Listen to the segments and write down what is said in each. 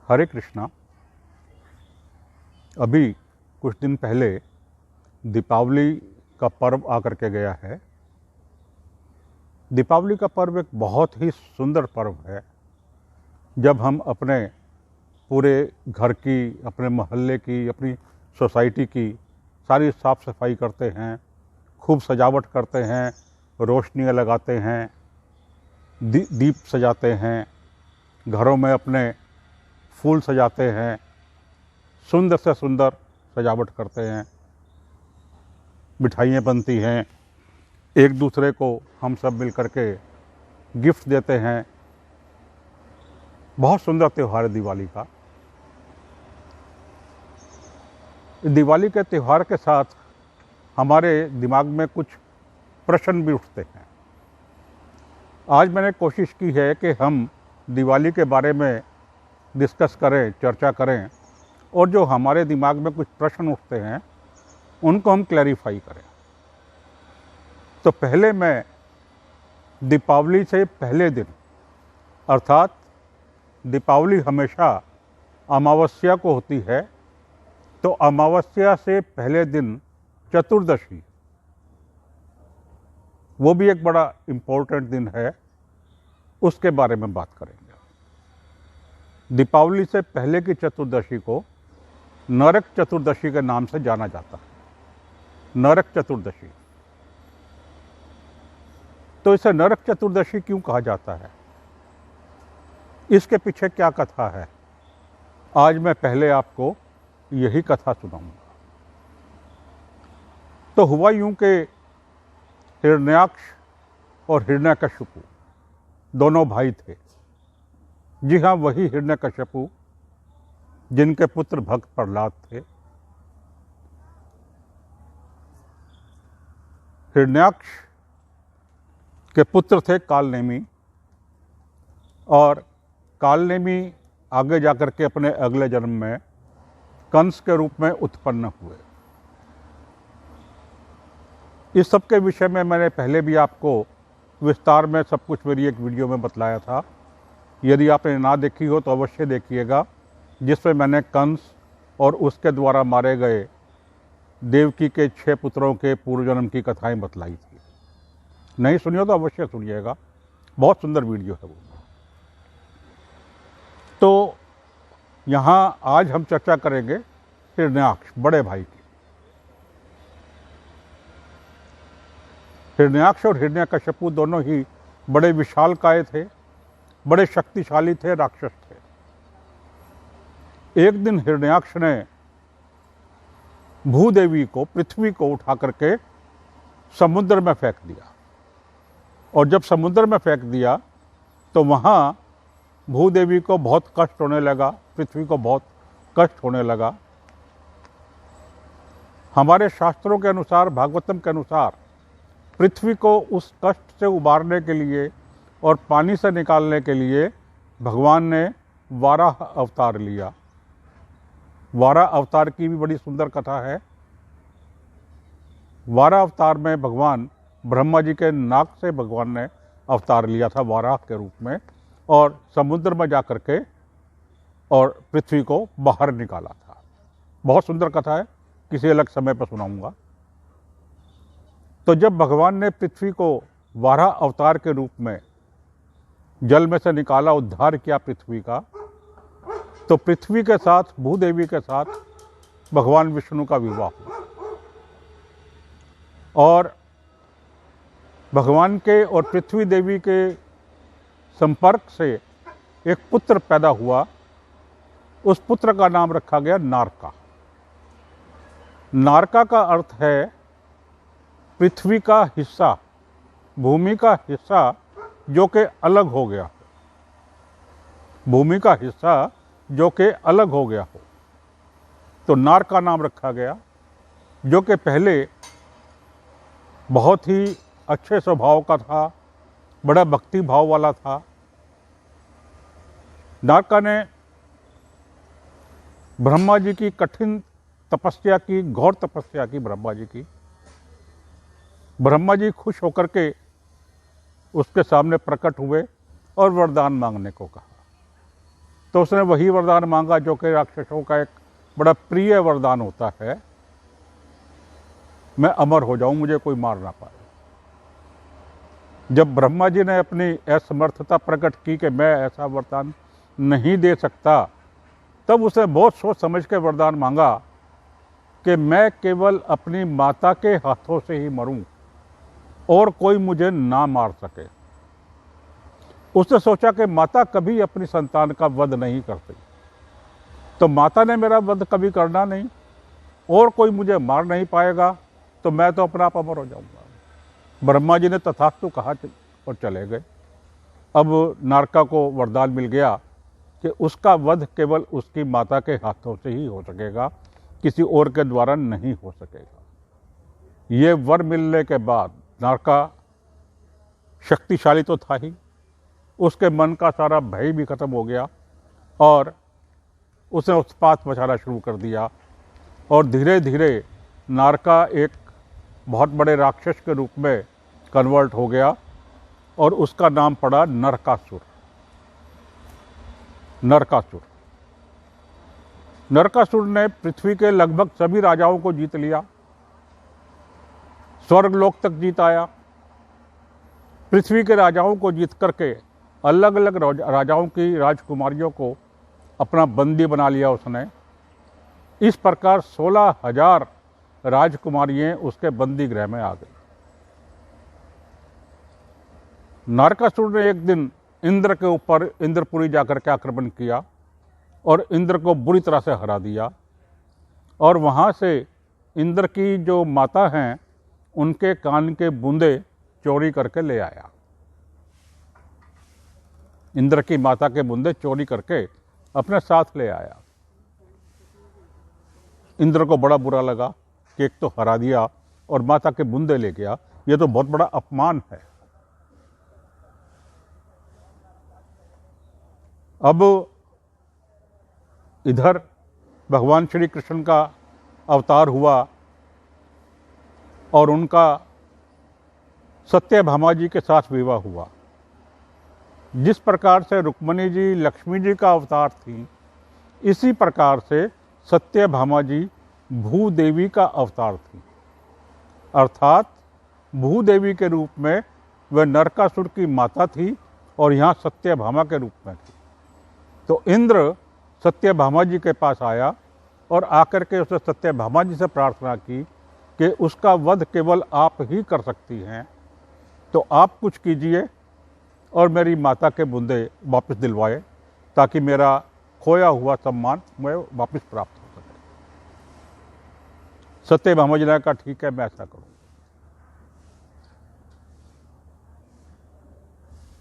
हरे कृष्णा। अभी कुछ दिन पहले दीपावली का पर्व आकर के गया है। दीपावली का पर्व एक बहुत ही सुंदर पर्व है, जब हम अपने पूरे घर की, अपने मोहल्ले की, अपनी सोसाइटी की सारी साफ़ सफाई करते हैं, खूब सजावट करते हैं, रोशनियाँ लगाते हैं, दीप सजाते हैं, घरों में अपने फूल सजाते हैं, सुंदर से सुंदर सजावट करते हैं, मिठाइयाँ बनती हैं, एक दूसरे को हम सब मिल कर के गिफ्ट देते हैं। बहुत सुंदर त्यौहार है दिवाली का। दिवाली के त्यौहार के साथ हमारे दिमाग में कुछ प्रश्न भी उठते हैं। आज मैंने कोशिश की है कि हम दिवाली के बारे में डिस्कस करें, चर्चा करें, और जो हमारे दिमाग में कुछ प्रश्न उठते हैं उनको हम क्लैरिफाई करें। तो पहले मैं दीपावली से पहले दिन, अर्थात दीपावली हमेशा अमावस्या को होती है, तो अमावस्या से पहले दिन चतुर्दशी, वो भी एक बड़ा इम्पोर्टेंट दिन है, उसके बारे में बात करेंगे। दीपावली से पहले की चतुर्दशी को नरक चतुर्दशी के नाम से जाना जाता है। नरक चतुर्दशी। तो इसे नरक चतुर्दशी क्यों कहा जाता है, इसके पीछे क्या कथा है, आज मैं पहले आपको यही कथा सुनाऊंगा। तो हुआ यूं कि हिरण्याक्ष और हिरण्यकशिपु दोनों भाई थे। जी हाँ, वही हिरण्यकशिपु जिनके पुत्र भक्त प्रहलाद थे। हिरण्याक्ष के पुत्र थे कालनेमी, और कालनेमी आगे जाकर के अपने अगले जन्म में कंस के रूप में उत्पन्न हुए। इस सब के विषय में मैंने पहले भी आपको विस्तार में सब कुछ मेरी एक वीडियो में बतलाया था। यदि आपने ना देखी हो तो अवश्य देखिएगा, जिसमें मैंने कंस और उसके द्वारा मारे गए देवकी के 6 पुत्रों के पूर्व जन्म की कथाएं बतलाई थी। नहीं सुनी हो तो अवश्य सुनिएगा, बहुत सुंदर वीडियो है वो। तो यहाँ आज हम चर्चा करेंगे हिरण्याक्ष, बड़े भाई की। हिरण्याक्ष और हिरण्यकशिपु दोनों ही बड़े विशालकाय थे, बड़े शक्तिशाली थे, राक्षस थे। एक दिन हिरण्याक्ष ने भूदेवी को, पृथ्वी को उठा करके समुद्र में फेंक दिया, और जब समुद्र में फेंक दिया तो वहाँ भूदेवी को बहुत कष्ट होने लगा, पृथ्वी को बहुत कष्ट होने लगा। हमारे शास्त्रों के अनुसार, भागवतम के अनुसार, पृथ्वी को उस कष्ट से उबारने के लिए और पानी से निकालने के लिए भगवान ने वाराह अवतार लिया। वाराह अवतार की भी बड़ी सुंदर कथा है। वाराह अवतार में भगवान ब्रह्मा जी के नाक से भगवान ने अवतार लिया था वाराह के रूप में, और समुद्र में जाकर के और पृथ्वी को बाहर निकाला था। बहुत सुंदर कथा है, किसी अलग समय पर सुनाऊंगा। तो जब भगवान ने पृथ्वी को वाराह अवतार के रूप में जल में से निकाला, उद्धार किया पृथ्वी का, तो पृथ्वी के साथ, भूदेवी के साथ भगवान विष्णु का विवाह हुआ, और भगवान के और पृथ्वी देवी के संपर्क से एक पुत्र पैदा हुआ। उस पुत्र का नाम रखा गया नारका। नारका का अर्थ है पृथ्वी का हिस्सा, भूमि का हिस्सा जो कि अलग हो गया हो। भूमि का हिस्सा जो कि अलग हो गया हो, तो नार का नाम रखा गया, जो कि पहले बहुत ही अच्छे स्वभाव का था, बड़ा भक्ति भाव वाला था। नारका ने ब्रह्मा जी की कठिन तपस्या की, घोर तपस्या की ब्रह्मा जी की। ब्रह्मा जी खुश होकर के उसके सामने प्रकट हुए और वरदान मांगने को कहा। तो उसने वही वरदान मांगा जो कि राक्षसों का एक बड़ा प्रिय वरदान होता है, मैं अमर हो जाऊं, मुझे कोई मार ना पाए। जब ब्रह्मा जी ने अपनी असमर्थता प्रकट की कि मैं ऐसा वरदान नहीं दे सकता, तब उसने बहुत सोच समझ के वरदान मांगा कि मैं केवल अपनी माता के हाथों से ही मरूं और कोई मुझे ना मार सके। उसने सोचा कि माता कभी अपनी संतान का वध नहीं करती, तो माता ने मेरा वध कभी करना नहीं और कोई मुझे मार नहीं पाएगा, तो मैं तो अपना आप अमर हो जाऊंगा। ब्रह्मा जी ने तथास्तु कहा और चले गए। अब नारका को वरदान मिल गया कि उसका वध केवल उसकी माता के हाथों से ही हो सकेगा, किसी और के द्वारा नहीं हो सकेगा। ये वर मिलने के बाद नारका शक्तिशाली तो था ही, उसके मन का सारा भय भी खत्म हो गया और उसने उत्पात मचाना शुरू कर दिया और धीरे धीरे नारका एक बहुत बड़े राक्षस के रूप में कन्वर्ट हो गया और उसका नाम पड़ा नरकासुर। नरकासुर नरकासुर ने पृथ्वी के लगभग सभी राजाओं को जीत लिया, स्वर्गलोक तक जीत आया। पृथ्वी के राजाओं को जीत करके अलग अलग राजाओं की राजकुमारियों को अपना बंदी बना लिया उसने। इस प्रकार 16,000 राजकुमारियां उसके बंदी गृह में आ गई। नरकासुर ने एक दिन इंद्र के ऊपर इंद्रपुरी जाकर के आक्रमण किया और इंद्र को बुरी तरह से हरा दिया और वहाँ से इंद्र की जो माता हैं उनके कान के बूंदे चोरी करके ले आया। इंद्र की माता के बूंदे चोरी करके अपने साथ ले आया। इंद्र को बड़ा बुरा लगा कि एक तो हरा दिया और माता के बूंदे ले गया, ये तो बहुत बड़ा अपमान है। अब इधर भगवान श्री कृष्ण का अवतार हुआ और उनका सत्यभामा जी के साथ विवाह हुआ। जिस प्रकार से रुक्मिणी जी लक्ष्मी जी का अवतार थी, इसी प्रकार से सत्यभामा जी भूदेवी का अवतार थी। अर्थात भूदेवी के रूप में वह नरकासुर की माता थी और यहाँ सत्यभामा के रूप में थी। तो इंद्र सत्यभामा जी के पास आया और आकर के उसने सत्यभामा जी से प्रार्थना की कि उसका वध केवल आप ही कर सकती हैं, तो आप कुछ कीजिए और मेरी माता के बूंदे वापस दिलवाए ताकि मेरा खोया हुआ सम्मान मैं वापस प्राप्त हो सके। सत्यभामा जी ने कहा ठीक है, मैं ऐसा करूँ।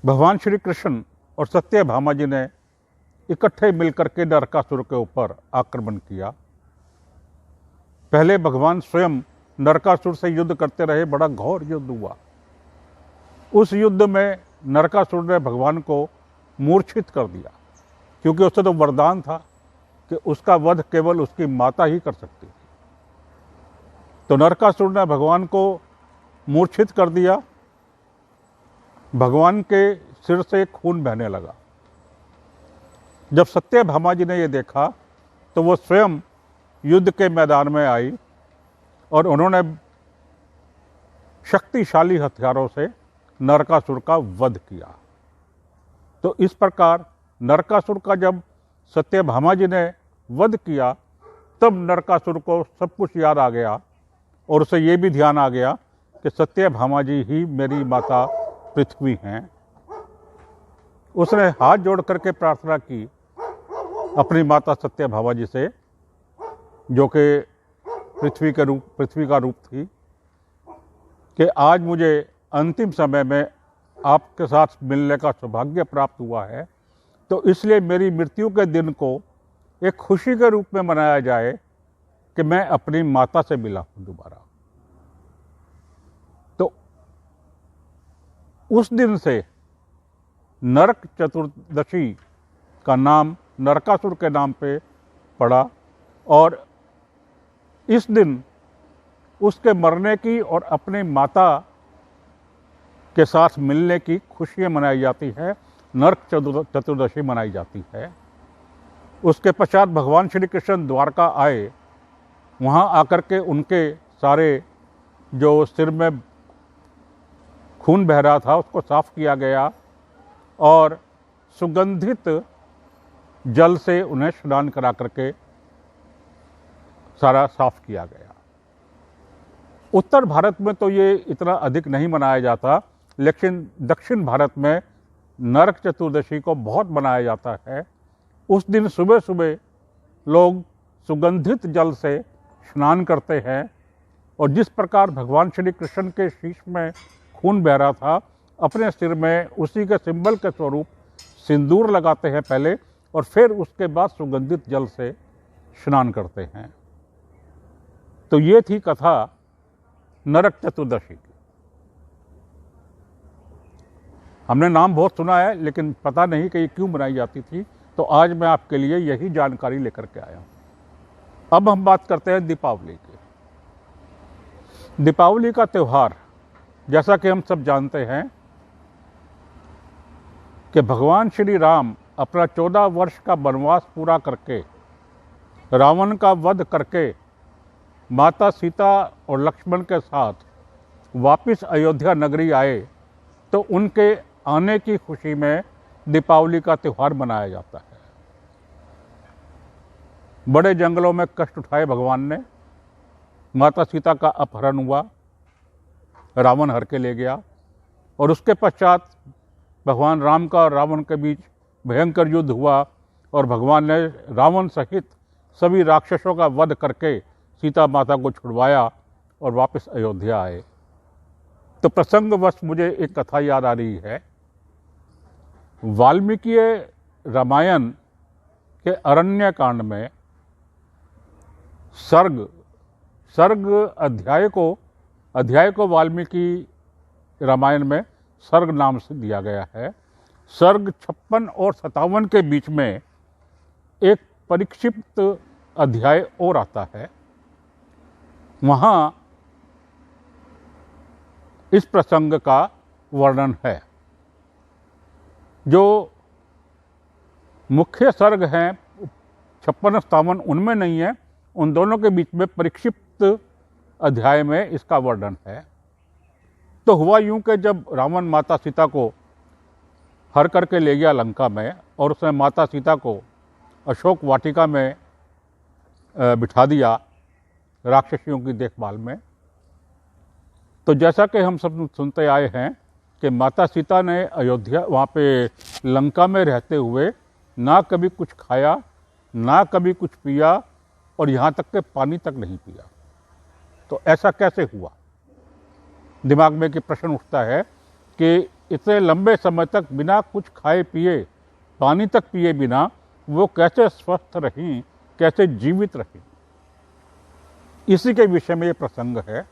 भगवान श्री कृष्ण और सत्यभामा जी ने इकट्ठे मिलकर के नरकासुर के ऊपर आक्रमण किया। पहले भगवान स्वयं नरकासुर से युद्ध करते रहे, बड़ा घोर युद्ध हुआ। उस युद्ध में नरकासुर ने भगवान को मूर्छित कर दिया, क्योंकि उससे तो वरदान था कि उसका वध केवल उसकी माता ही कर सकती थी। तो नरकासुर ने भगवान को मूर्छित कर दिया। भगवान के सिर से खून बहने लगा। जब सत्यभामा जी ने यह देखा तो वो स्वयं युद्ध के मैदान में आई और उन्होंने शक्तिशाली हथियारों से नरकासुर का वध किया। तो इस प्रकार नरकासुर का जब सत्यभामा जी ने वध किया, तब नरकासुर को सब कुछ याद आ गया और उसे ये भी ध्यान आ गया कि सत्यभामा जी ही मेरी माता पृथ्वी हैं। उसने हाथ जोड़ करके प्रार्थना की अपनी माता सत्यभामा जी से, जो कि पृथ्वी का रूप थी, कि आज मुझे अंतिम समय में आपके साथ मिलने का सौभाग्य प्राप्त हुआ है, तो इसलिए मेरी मृत्यु के दिन को एक खुशी के रूप में मनाया जाए कि मैं अपनी माता से मिला हूं दोबारा। तो उस दिन से नरक चतुर्दशी का नाम नरकासुर के नाम पे पड़ा और इस दिन उसके मरने की और अपनी माता के साथ मिलने की खुशियां मनाई जाती है। नरक चतुर्दशी मनाई जाती है। उसके पश्चात भगवान श्री कृष्ण द्वारका आए। वहाँ आकर के उनके सारे जो सिर में खून बह रहा था उसको साफ किया गया और सुगंधित जल से उन्हें स्नान करा करके सारा साफ किया गया। उत्तर भारत में तो ये इतना अधिक नहीं मनाया जाता, लेकिन दक्षिण भारत में नरक चतुर्दशी को बहुत मनाया जाता है। उस दिन सुबह सुबह लोग सुगंधित जल से स्नान करते हैं और जिस प्रकार भगवान श्री कृष्ण के शीश में खून बह रहा था, अपने सिर में उसी के सिंबल के स्वरूप सिंदूर लगाते हैं पहले और फिर उसके बाद सुगंधित जल से स्नान करते हैं। तो ये थी कथा नरक चतुर्दशी की। हमने नाम बहुत सुना है लेकिन पता नहीं कि ये क्यों मनाई जाती थी, तो आज मैं आपके लिए यही जानकारी लेकर के आया हूँ। अब हम बात करते हैं दीपावली की। दीपावली का त्यौहार, जैसा कि हम सब जानते हैं कि भगवान श्री राम अपना 14 वर्ष का वनवास पूरा करके रावण का वध करके माता सीता और लक्ष्मण के साथ वापस अयोध्या नगरी आए, तो उनके आने की खुशी में दीपावली का त्यौहार मनाया जाता है। बड़े जंगलों में कष्ट उठाए भगवान ने, माता सीता का अपहरण हुआ, रावण हर के ले गया और उसके पश्चात भगवान राम का और रावण के बीच भयंकर युद्ध हुआ और भगवान ने रावण सहित सभी राक्षसों का वध करके सीता माता को छुड़वाया और वापस अयोध्या आए। तो प्रसंगवश मुझे एक कथा याद आ रही है। वाल्मीकि रामायण के अरण्य कांड में सर्ग अध्याय को वाल्मीकि रामायण में सर्ग नाम से दिया गया है। सर्ग 56 और 57 के बीच में एक परिक्षिप्त अध्याय और आता है। वहाँ इस प्रसंग का वर्णन है। जो मुख्य सर्ग हैं 56-57 उनमें नहीं है, उन दोनों के बीच में परिक्षिप्त अध्याय में इसका वर्णन है। तो हुआ यूं कि जब रावण माता सीता को हर करके ले गया लंका में और उसने माता सीता को अशोक वाटिका में बिठा दिया राक्षसियों की देखभाल में, तो जैसा कि हम सब सुनते आए हैं कि माता सीता ने अयोध्या वहाँ पे लंका में रहते हुए ना कभी कुछ खाया, ना कभी कुछ पिया और यहाँ तक कि पानी तक नहीं पिया। तो ऐसा कैसे हुआ? दिमाग में कि प्रश्न उठता है कि इतने लंबे समय तक बिना कुछ खाए पिए, पानी तक पिए बिना वो कैसे स्वस्थ रहीं, कैसे जीवित रहीं। इसी के विषय में ये प्रसंग है।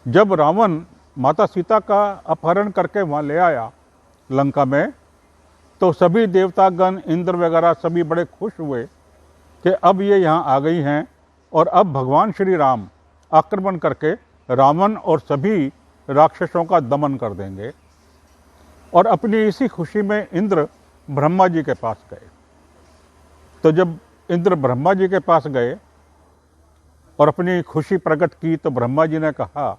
जब रावण माता सीता का अपहरण करके वहाँ ले आया लंका में, तो सभी देवतागण, इंद्र वगैरह सभी बड़े खुश हुए कि अब ये यहाँ आ गई हैं और अब भगवान श्री राम आक्रमण करके रावण और सभी राक्षसों का दमन कर देंगे। और अपनी इसी खुशी में इंद्र ब्रह्मा जी के पास गए। तो जब इंद्र ब्रह्मा जी के पास गए और अपनी खुशी प्रकट की, तो ब्रह्मा जी ने कहा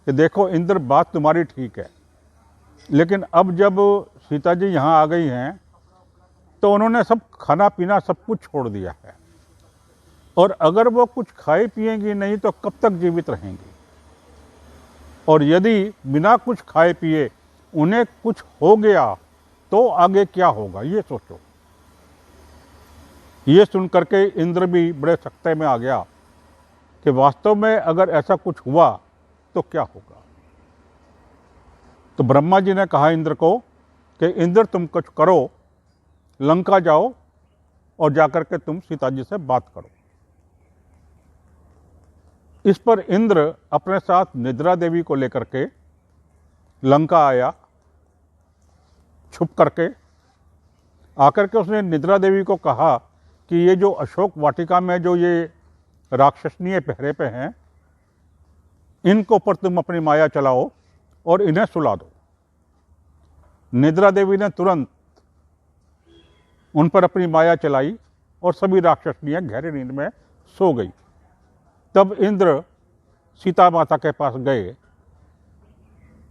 कि देखो इंद्र, बात तुम्हारी ठीक है, लेकिन अब जब सीता जी यहाँ आ गई हैं तो उन्होंने सब खाना पीना सब कुछ छोड़ दिया है और अगर वो कुछ खाए पिएंगी नहीं तो कब तक जीवित रहेंगी, और यदि बिना कुछ खाए पिए उन्हें कुछ हो गया तो आगे क्या होगा, ये सोचो। ये सुनकर के इंद्र भी बड़े सकते में आ गया कि वास्तव में अगर ऐसा कुछ हुआ तो क्या होगा। तो ब्रह्मा जी ने कहा इंद्र को कि इंद्र तुम कुछ करो, लंका जाओ और जाकर के तुम सीता जी से बात करो। इस पर इंद्र अपने साथ निद्रा देवी को लेकर के लंका आया, छुप करके आकर के उसने निद्रा देवी को कहा कि ये जो अशोक वाटिका में जो ये राक्षसनीय पहरे पे हैं, इनको पर तुम अपनी माया चलाओ और इन्हें सुला दो। निद्रा देवी ने तुरंत उन पर अपनी माया चलाई और सभी राक्षसनियाँ गहरी नींद में सो गई। तब इंद्र सीता माता के पास गए।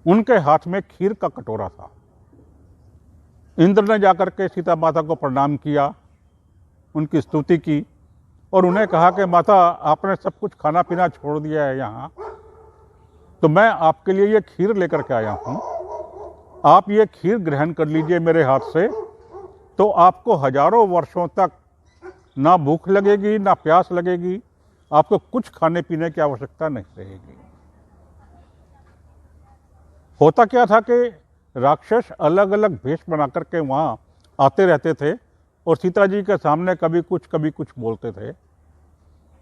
उनके हाथ में खीर का कटोरा था। इंद्र ने जाकर के सीता माता को प्रणाम किया, उनकी स्तुति की और उन्हें कहा कि माता, आपने सब कुछ खाना पीना छोड़ दिया है यहाँ, तो मैं आपके लिए ये खीर लेकर के आया हूँ। आप ये खीर ग्रहण कर लीजिए मेरे हाथ से, तो आपको हजारों वर्षों तक ना भूख लगेगी ना प्यास लगेगी, आपको कुछ खाने पीने की आवश्यकता नहीं रहेगी। होता क्या था कि राक्षस अलग अलग भेष बना करके वहाँ आते रहते थे और सीता जी के सामने कभी कुछ बोलते थे।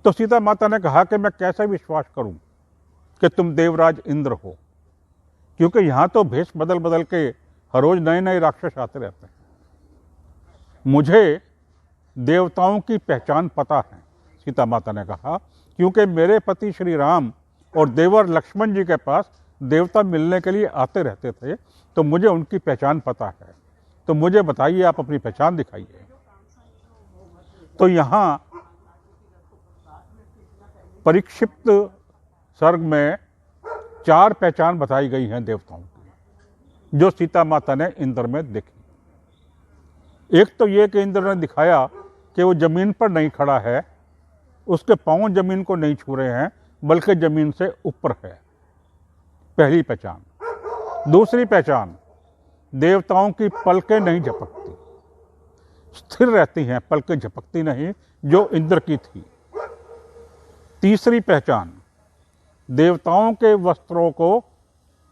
तो सीता माता ने कहा कि मैं कैसे विश्वास करूं कि तुम देवराज इंद्र हो, क्योंकि यहाँ तो भेष बदल बदल के हर रोज नए नए राक्षस आते रहते हैं। मुझे देवताओं की पहचान पता है, सीता माता ने कहा, क्योंकि मेरे पति श्री राम और देवर लक्ष्मण जी के पास देवता मिलने के लिए आते रहते थे, तो मुझे उनकी पहचान पता है। तो मुझे बताइए, आप अपनी पहचान दिखाइए। तो यहाँ परिक्षिप्त सर्ग में 4 पहचान बताई गई हैं देवताओं की, जो सीता माता ने इंद्र में देखी। एक तो ये कि इंद्र ने दिखाया कि वो जमीन पर नहीं खड़ा है, उसके पांव जमीन को नहीं छू रहे हैं, बल्कि जमीन से ऊपर है, पहली पहचान। दूसरी पहचान, देवताओं की पलकें नहीं झपकती, स्थिर रहती हैं, पलकें झपकती नहीं, जो इंद्र की थी। तीसरी पहचान, देवताओं के वस्त्रों को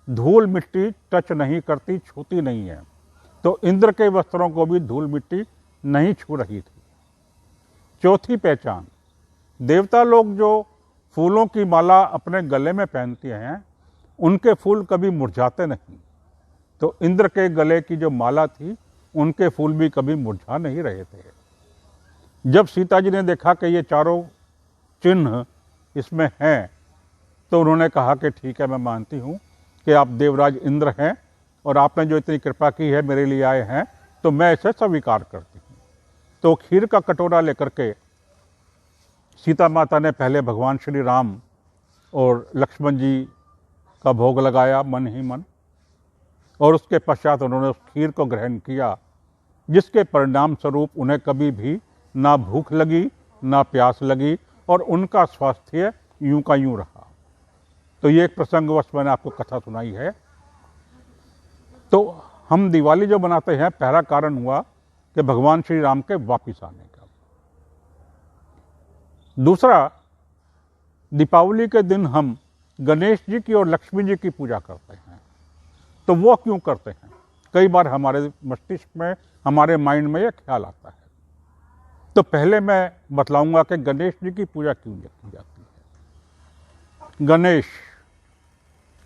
धूल मिट्टी टच नहीं करती, छूती नहीं है, तो इंद्र के वस्त्रों को भी धूल मिट्टी नहीं छू रही थी। चौथी पहचान, देवता लोग जो फूलों की माला अपने गले में पहनते हैं, उनके फूल कभी मुरझाते नहीं, तो इंद्र के गले की जो माला थी, उनके फूल भी कभी मुरझा नहीं रहे थे। जब सीता जी ने देखा कि ये चारों चिन्ह इसमें हैं, तो उन्होंने कहा कि ठीक है, मैं मानती हूँ कि आप देवराज इंद्र हैं और आपने जो इतनी कृपा की है, मेरे लिए आए हैं, तो मैं इसे स्वीकार करती हूँ। तो खीर का कटोरा लेकर के सीता माता ने पहले भगवान श्री राम और लक्ष्मण जी का भोग लगाया मन ही मन, और उसके पश्चात उन्होंने उस खीर को ग्रहण किया, जिसके परिणाम स्वरूप उन्हें कभी भी ना भूख लगी ना प्यास लगी और उनका स्वास्थ्य यूं का यूं रहा। तो ये एक प्रसंगवश मैंने आपको कथा सुनाई है। तो हम दिवाली जो मनाते हैं, पहला कारण हुआ कि भगवान श्री राम के वापिस आने का। दूसरा, दीपावली के दिन हम गणेश जी की और लक्ष्मी जी की पूजा करते हैं। तो वो क्यों करते हैं? कई बार हमारे मस्तिष्क में, हमारे माइंड में ये ख्याल आता है। तो पहले मैं बतलाऊंगा कि गणेश जी की पूजा क्यों की जाती है।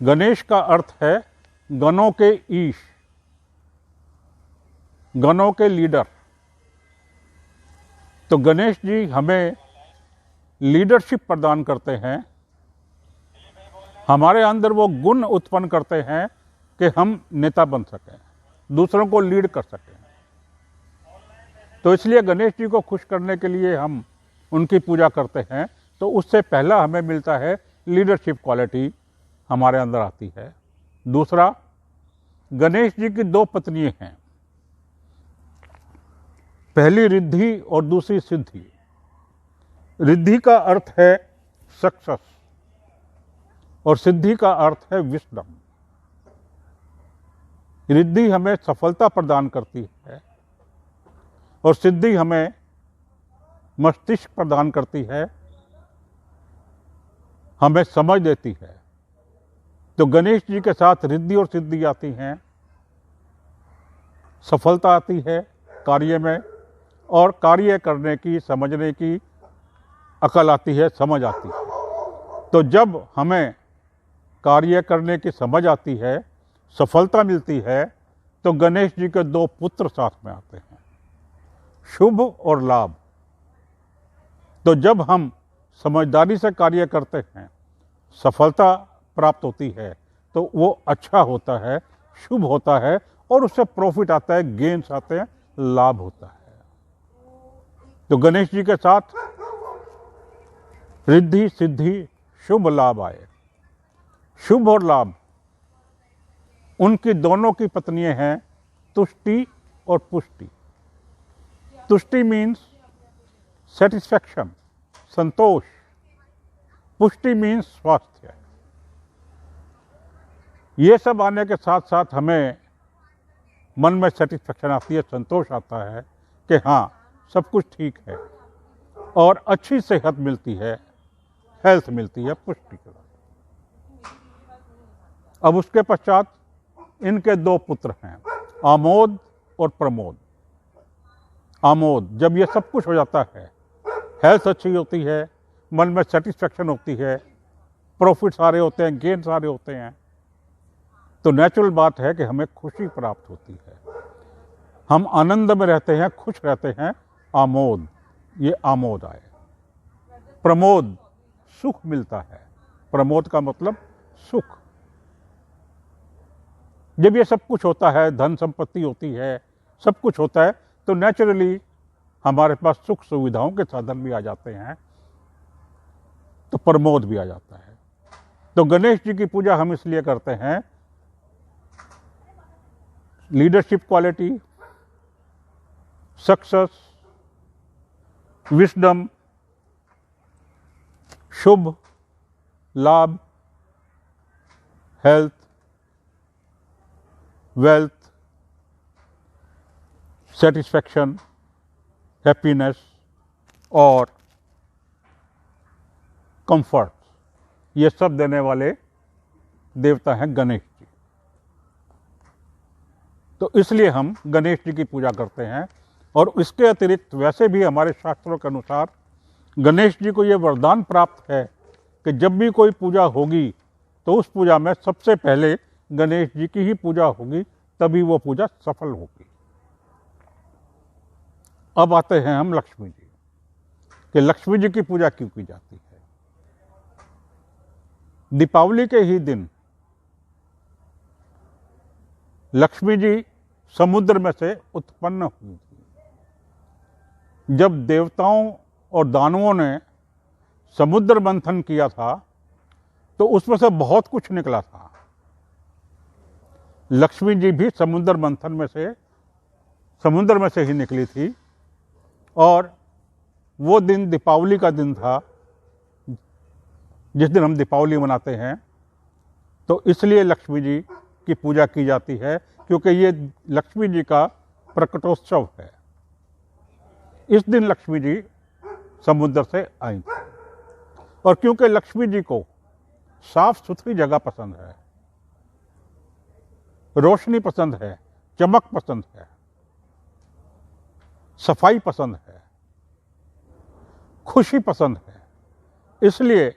गणेश का अर्थ है गणों के ईश, गणों के लीडर। तो गणेश जी हमें लीडरशिप प्रदान करते हैं, हमारे अंदर वो गुण उत्पन्न करते हैं कि हम नेता बन सकें, दूसरों को लीड कर सकें। तो इसलिए गणेश जी को खुश करने के लिए हम उनकी पूजा करते हैं। तो उससे पहला हमें मिलता है लीडरशिप क्वालिटी हमारे अंदर आती है। दूसरा, गणेश जी की 2 पत्नियां हैं, पहली रिद्धि और दूसरी सिद्धि। रिद्धि का अर्थ है सक्सेस और सिद्धि का अर्थ है विस्डम। रिद्धि हमें सफलता प्रदान करती है और सिद्धि हमें मस्तिष्क प्रदान करती है, हमें समझ देती है। तो गणेश जी के साथ रिद्धि और सिद्धि आती हैं, सफलता आती है कार्य में, और कार्य करने की, समझने की अकल आती है, समझ आती है। तो जब हमें कार्य करने की समझ आती है, सफलता मिलती है, तो गणेश जी के 2 पुत्र साथ में आते हैं, शुभ और लाभ। तो जब हम समझदारी से कार्य करते हैं, सफलता प्राप्त होती है, तो वो अच्छा होता है, शुभ होता है और उससे प्रॉफिट आता है, गेन्स आते हैं, लाभ होता है। तो गणेश जी के साथ रिद्धि सिद्धि शुभ लाभ आए। शुभ और लाभ उनकी दोनों की पत्नियां हैं तुष्टि और पुष्टि। तुष्टि मीन्स सेटिस्फैक्शन, संतोष। पुष्टि मीन्स स्वास्थ्य। ये सब आने के साथ साथ हमें मन में सेटिस्फैक्शन आती है, संतोष आता है कि हाँ सब कुछ ठीक है और अच्छी सेहत मिलती है, हेल्थ मिलती है पुष्टि के बाद। अब उसके पश्चात इनके दो पुत्र हैं, आमोद और प्रमोद। आमोद, जब ये सब कुछ हो जाता है, हेल्थ अच्छी होती है, मन में सेटिस्फैक्शन होती है, प्रॉफिट सारे होते हैं, गेन सारे होते हैं, तो नेचुरल बात है कि हमें खुशी प्राप्त होती है, हम आनंद में रहते हैं, खुश रहते हैं। आमोद, ये आमोद आए। प्रमोद, सुख मिलता है। प्रमोद का मतलब सुख। जब ये सब कुछ होता है, धन संपत्ति होती है, सब कुछ होता है, तो नेचुरली हमारे पास सुख सुविधाओं के साधन भी आ जाते हैं, तो प्रमोद भी आ जाता है। तो गणेश जी की पूजा हम इसलिए करते हैं, लीडरशिप क्वालिटी, सक्सेस, विजडम, शुभ लाभ, हेल्थ, वेल्थ, सेटिस्फैक्शन, हैप्पीनेस और कंफर्ट, ये सब देने वाले देवता हैं गणेश जी। तो इसलिए हम गणेश जी की पूजा करते हैं। और इसके अतिरिक्त वैसे भी हमारे शास्त्रों के अनुसार गणेश जी को ये वरदान प्राप्त है कि जब भी कोई पूजा होगी तो उस पूजा में सबसे पहले गणेश जी की ही पूजा होगी, तभी वो पूजा सफल होगी। अब आते हैं हम लक्ष्मी जी, कि लक्ष्मी जी की पूजा क्यों की जाती है। दीपावली के ही दिन लक्ष्मी जी समुद्र में से उत्पन्न हुई थी। जब देवताओं और दानवों ने समुद्र मंथन किया था तो उसमें से बहुत कुछ निकला था। लक्ष्मी जी भी समुद्र मंथन में से, समुद्र में से ही निकली थी। और वो दिन दीपावली का दिन था, जिस दिन हम दीपावली मनाते हैं। तो इसलिए लक्ष्मी जी की पूजा की जाती है, क्योंकि ये लक्ष्मी जी का प्रकटोत्सव है। इस दिन लक्ष्मी जी समुद्र से आई थी। और क्योंकि लक्ष्मी जी को साफ सुथरी जगह पसंद है, रोशनी पसंद है, चमक पसंद है, सफाई पसंद है, खुशी पसंद है, इसलिए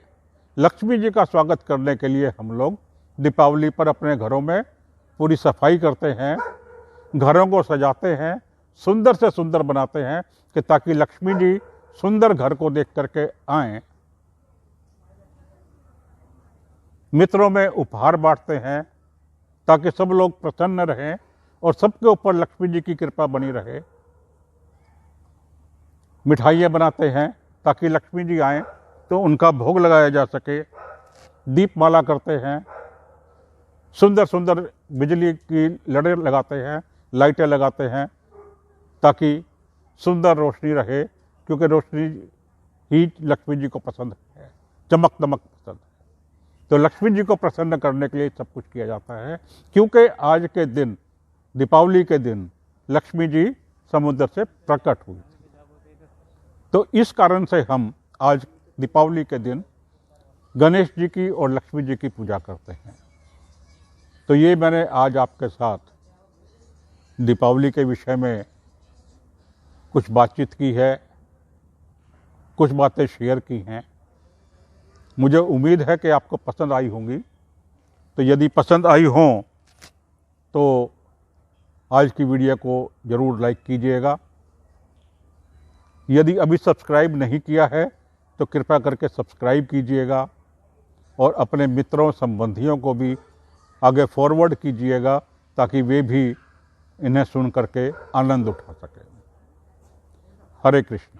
लक्ष्मी जी का स्वागत करने के लिए हम लोग दीपावली पर अपने घरों में पूरी सफाई करते हैं, घरों को सजाते हैं, सुंदर से सुंदर बनाते हैं, कि ताकि लक्ष्मी जी सुंदर घर को देख करके आएं। मित्रों में उपहार बांटते हैं ताकि सब लोग प्रसन्न रहें और सबके ऊपर लक्ष्मी जी की कृपा बनी रहे। मिठाइयाँ बनाते हैं ताकि लक्ष्मी जी आएं तो उनका भोग लगाया जा सके। दीपमाला करते हैं, सुंदर सुंदर बिजली की लड़ें लगाते हैं, लाइटें लगाते हैं, ताकि सुंदर रोशनी रहे, क्योंकि रोशनी ही लक्ष्मी जी को पसंद है, चमक दमक पसंद है। तो लक्ष्मी जी को प्रसन्न करने के लिए सब कुछ किया जाता है, क्योंकि आज के दिन, दीपावली के दिन, लक्ष्मी जी समुद्र से प्रकट हुई थी। तो इस कारण से हम आज दीपावली के दिन गणेश जी की और लक्ष्मी जी की पूजा करते हैं। तो ये मैंने आज आपके साथ दीपावली के विषय में कुछ बातचीत की है, कुछ बातें शेयर की हैं। मुझे उम्मीद है कि आपको पसंद आई होंगी। तो यदि पसंद आई हों तो आज की वीडियो को ज़रूर लाइक कीजिएगा। यदि अभी सब्सक्राइब नहीं किया है तो कृपया करके सब्सक्राइब कीजिएगा और अपने मित्रों संबंधियों को भी आगे फॉरवर्ड कीजिएगा, ताकि वे भी इन्हें सुन करके आनंद उठा सकें। हरे कृष्ण।